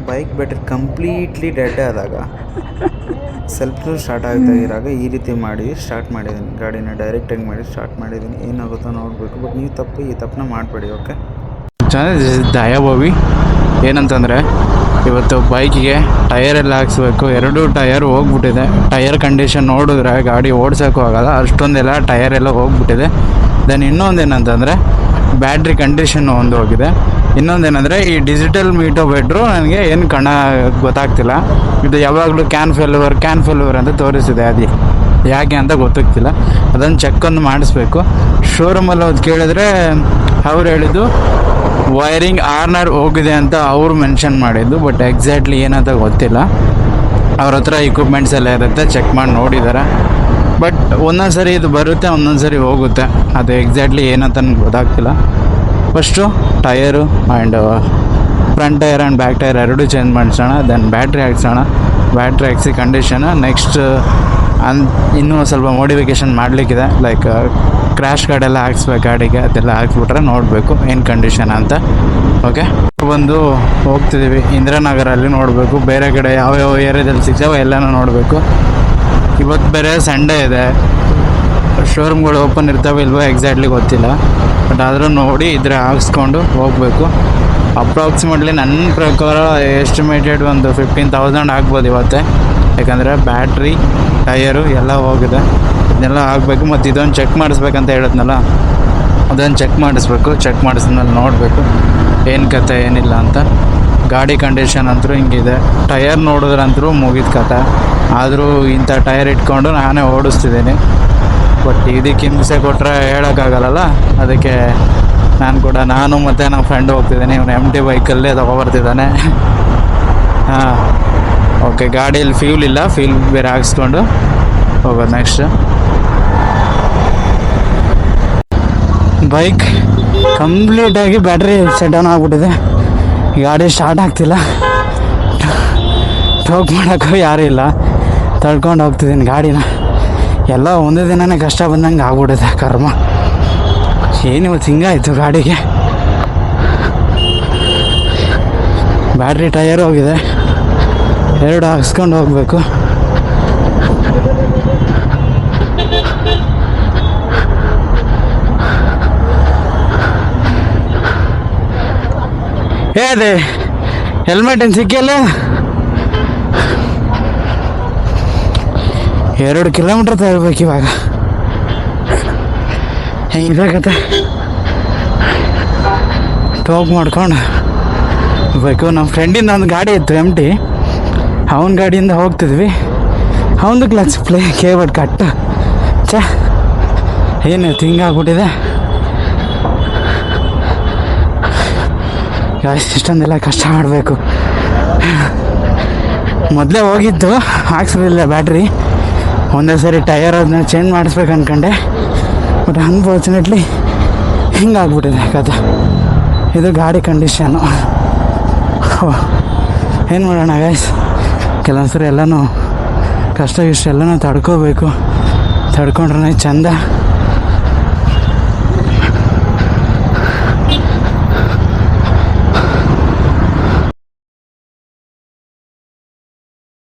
Bike battery completely dead ಆದಾಗ self start ಆಗ್ತಾ ಇರಾಗ ಈ ರೀತಿ ಮಾಡಿ ಸ್ಟಾರ್ಟ್ ಮಾಡಿದ್ದೀನಿ. ಗಾಡಿನ ಡೈರೆಕ್ಟಾಗಿ ಮಾಡಿ ಸ್ಟಾರ್ಟ್ ಮಾಡಿದ್ದೀನಿ. ಏನಾಗುತ್ತೋ ನೋಡಬೇಕು. ಬಟ್ ನೀವು ಈ ತಪ್ಪನ್ನ ಮಾಡಬೇಡಿ. ಓಕೆ, ದಯಾಭವಿ ಏನಂತಂದರೆ ಇವತ್ತು ಬೈಕಿಗೆ ಟಯರೆಲ್ಲ ಹಾಕ್ಸ್ಬೇಕು. 2 ಟಯರ್ ಹೋಗ್ಬಿಟ್ಟಿದೆ. ಟಯರ್ ಕಂಡೀಷನ್ ನೋಡಿದ್ರೆ ಗಾಡಿ ಓಡ್ಸೋಕ್ಕೂ ಆಗೋಲ್ಲ, ಅಷ್ಟೊಂದೆಲ್ಲ ಟಯರೆಲ್ಲ ಹೋಗ್ಬಿಟ್ಟಿದೆ. ದೆನ್ ಇನ್ನೊಂದೇನಂತಂದರೆ ಬ್ಯಾಟ್ರಿ ಕಂಡೀಷನ್ ಒಂದು ಹೋಗಿದೆ. ಇನ್ನೊಂದೇನೆಂದರೆ ಈ ಡಿಜಿಟಲ್ ಮೀಟೋಮೀಟ್ರು ನನಗೆ ಏನು ಗೊತ್ತಾಗ್ತಿಲ್ಲ. ಇದು ಯಾವಾಗಲೂ ಕ್ಯಾನ್ ಫೇಲ್ಯೂರ್ ಅಂತ ತೋರಿಸಿದೆ. ಅದು ಯಾಕೆ ಅಂತ ಗೊತ್ತಾಗ್ತಿಲ್ಲ. ಅದನ್ನು ಚೆಕ್ ಒಂದು ಮಾಡಿಸ್ಬೇಕು. ಶೋರೂಮಲ್ಲಿ ಹೋಗಿ ಕೇಳಿದ್ರೆ ಅವ್ರು ಹೇಳಿದ್ದು ವೈರಿಂಗ್ ಆರ್ನರ್ ಹೋಗಿದೆ ಅಂತ ಅವರು ಮೆನ್ಷನ್ ಮಾಡಿದ್ದು. ಬಟ್ ಎಕ್ಸಾಕ್ಟ್ಲಿ ಏನಂತ ಗೊತ್ತಿಲ್ಲ. ಅವ್ರ ಹತ್ರ ಇಕ್ವಿಪ್ಮೆಂಟ್ಸ್ ಎಲ್ಲ ಇರುತ್ತೆ, ಚೆಕ್ ಮಾಡಿ ನೋಡಿದ್ದಾರೆ. ಬಟ್ ಒಂದೊಂದು ಸರಿ ಇದು ಬರುತ್ತೆ, ಒಂದೊಂದು ಸರಿ ಹೋಗುತ್ತೆ. ಅದು ಎಕ್ಸಾಕ್ಟ್ಲಿ ಏನಂತ ನನಗೆ ಗೊತ್ತಾಗ್ತಿಲ್ಲ. First tyre and front tyre and back tyre 2 change ಮಾಡಿಸೋಣ. ದೆನ್ ಬ್ಯಾಟ್ರಿ ಹಾಕ್ಸೋಣ. ಬ್ಯಾಟ್ರಿ ಹಾಕ್ಸಿ ಕಂಡೀಷನ್ ನೆಕ್ಸ್ಟ್ ಇನ್ನೂ ಸ್ವಲ್ಪ ಮೋಡಿಫಿಕೇಷನ್ ಮಾಡಲಿಕ್ಕಿದೆ. ಲೈಕ್ ಕ್ರ್ಯಾಶ್ ಗಾರ್ಡೆಲ್ಲ ಹಾಕ್ಸ್ಬೇಕು ಗಾಡಿಗೆ. ಅದೆಲ್ಲ ಹಾಕ್ಸ್ಬಿಟ್ರೆ ನೋಡಬೇಕು ಏನು ಕಂಡೀಷನ್ ಅಂತ. ಓಕೆ, ಬಂದು ಹೋಗ್ತಿದ್ದೀವಿ ಇಂದಿರಾನಗರಲ್ಲಿ. ನೋಡಬೇಕು ಬೇರೆ ಕಡೆ ಯಾವ್ಯಾವ ಏರಿಯಾದಲ್ಲಿ ಸಿಗ್ತಾವೆ ಎಲ್ಲನೂ ನೋಡಬೇಕು. ಇವತ್ತು ಬೇರೆ ಸಂಡೇ ಇದೆ, ಶೋರೂಮ್ಗಳು ಓಪನ್ ಇರ್ತಾವೆ ಇಲ್ವೋ ಎಕ್ಸಾಕ್ಟ್ಲಿ ಗೊತ್ತಿಲ್ಲ. ಬಟ್ ಆದರೂ ನೋಡಿ ಇದ್ರೆ ಹಾಕ್ಸ್ಕೊಂಡು ಹೋಗಬೇಕು. ಅಪ್ರಾಕ್ಸಿಮೇಟ್ಲಿ ನನ್ನ ಪ್ರಕಾರ ಎಸ್ಟಿಮೇಟೆಡ್ ಒಂದು 15,000 ಆಗ್ಬೋದು ಇವತ್ತೇ. ಯಾಕಂದರೆ ಬ್ಯಾಟ್ರಿ ಟಯರು ಎಲ್ಲ ಹೋಗಿದೆ. ಇದನ್ನೆಲ್ಲ ಆಗಬೇಕು. ಮತ್ತು ಇದೊಂದು ಚೆಕ್ ಮಾಡಿಸ್ಬೇಕಂತ ಹೇಳಿದ್ನಲ್ಲ, ಅದನ್ನು ಚೆಕ್ ಮಾಡಿಸ್ಬೇಕು. ಚೆಕ್ ಮಾಡಿಸಿದ್ಮೇಲೆ ನೋಡಬೇಕು ಏನು ಕತೆ ಏನಿಲ್ಲ ಅಂತ. ಗಾಡಿ ಕಂಡೀಷನ್ ಅಂತೂ ಹಿಂಗಿದೆ. ಟಯರ್ ನೋಡಿದ್ರಂತೂ ಮುಗಿದ ಕತೆ. ಆದರೂ ಇಂಥ ಟಯರ್ ಇಟ್ಕೊಂಡು ನಾನೇ ಓಡಿಸ್ತಿದ್ದೀನಿ. ಬಟ್ ಇದಕ್ಕೆ ಹಿಂಸೆ ಕೊಟ್ಟರೆ ಹೇಳೋಕ್ಕಾಗಲ್ಲ. ಅದಕ್ಕೆ ನಾನು ಮತ್ತು ನಮ್ಮ ಫ್ರೆಂಡ್ ಹೋಗ್ತಿದ್ದೀನಿ. ಇವನು MT ಬೈಕಲ್ಲೇ ತೊಗೊಬರ್ತಿದ್ದಾನೆ. ಹಾಂ, ಓಕೆ. ಗಾಡಿಯಲ್ಲಿ ಫ್ಯೂಲ್ ಇಲ್ಲ, ಫ್ಯೂಲ್ ಬೇರೆ ಹಾಕ್ಸ್ಕೊಂಡು ಹೋಗೋದು ನೆಕ್ಸ್ಟ್. ಬೈಕ್ ಕಂಪ್ಲೀಟಾಗಿ ಬ್ಯಾಟ್ರಿ ಸೆಟ್ ಡೌನ್ ಆಗಿಬಿಟ್ಟಿದೆ. ಗಾಡಿ ಸ್ಟಾರ್ಟ್ ಆಗ್ತಿಲ್ಲ. ಟೋಕ್ ಮಾಡೋಕ್ಕೂ ಯಾರೂ ಇಲ್ಲ. ತಳ್ಕೊಂಡು ಹೋಗ್ತಿದ್ದೀನಿ ಗಾಡಿನ. ಎಲ್ಲ ಒಂದೇ ದಿನವೇ ಕಷ್ಟ ಬಂದಂಗೆ ಆಗ್ಬಿಟ್ಟಿದೆ ಕರ್ಮ. ಏನಿವತ್ತು ಹಿಂಗಾಯಿತು ಗಾಡಿಗೆ. ಬ್ಯಾಟ್ರಿ ಟಯರ್ ಹೋಗಿದೆ, 2 ಹಾಕ್ಸ್ಕೊಂಡು ಹೋಗಬೇಕು. ಅದೇ ಹೆಲ್ಮೆಟ್ ಏನು ಸಿಕ್ಕಿಲ್ಲ. 2 ಕಿಲೋಮೀಟ್ರ್ ತಗೋಬೇಕು ಇವಾಗ. ಹೆಂಗಿದೆ ಕತೆ. ಟೋಕ್ ಮಾಡ್ಕೊಂಡು ಹೋಗ್ಬೇಕು. ನಮ್ಮ ಫ್ರೆಂಡಿಂದ ಒಂದು ಗಾಡಿ ಇತ್ತು MT. ಅವನ ಗಾಡಿಯಿಂದ ಹೋಗ್ತಿದ್ವಿ. ಅವನದು ಕ್ಲಚ್ ಕೇಬಲ್ ಕಟ್ಟು ಏನು ಹಿಂಗಾಗ್ಬಿಟ್ಟಿದೆ. ಇಷ್ಟೊಂದೆಲ್ಲ ಕಷ್ಟ ಮಾಡಬೇಕು. ಮೊದಲೇ ಹೋಗಿದ್ದು ಹಾಕ್ಸಿರಲಿಲ್ಲ ಬ್ಯಾಟ್ರಿ. ಒಂದೇ ಸರಿ ಟಯರ್ ಅದನ್ನ ಚೇಂಜ್ ಮಾಡಿಸ್ಬೇಕು ಅಂದ್ಕೊಂಡೆ. ಬಟ್ ಅನ್ಫಾರ್ಚುನೇಟ್ಲಿ ಹಿಂಗಾಗ್ಬಿಟ್ಟಿದೆ ಕತೆ. ಇದು ಗಾಡಿ ಕಂಡೀಷನು. ಏನು ಮಾಡೋಣ ಗೈಸ್, ಕೆಲವೊಂದು ಸರಿ ಎಲ್ಲನೂ ಕಷ್ಟ ಎಲ್ಲನೂ ತಡ್ಕೋಬೇಕು. ತಡ್ಕೊಂಡ್ರೆ ಚೆಂದ.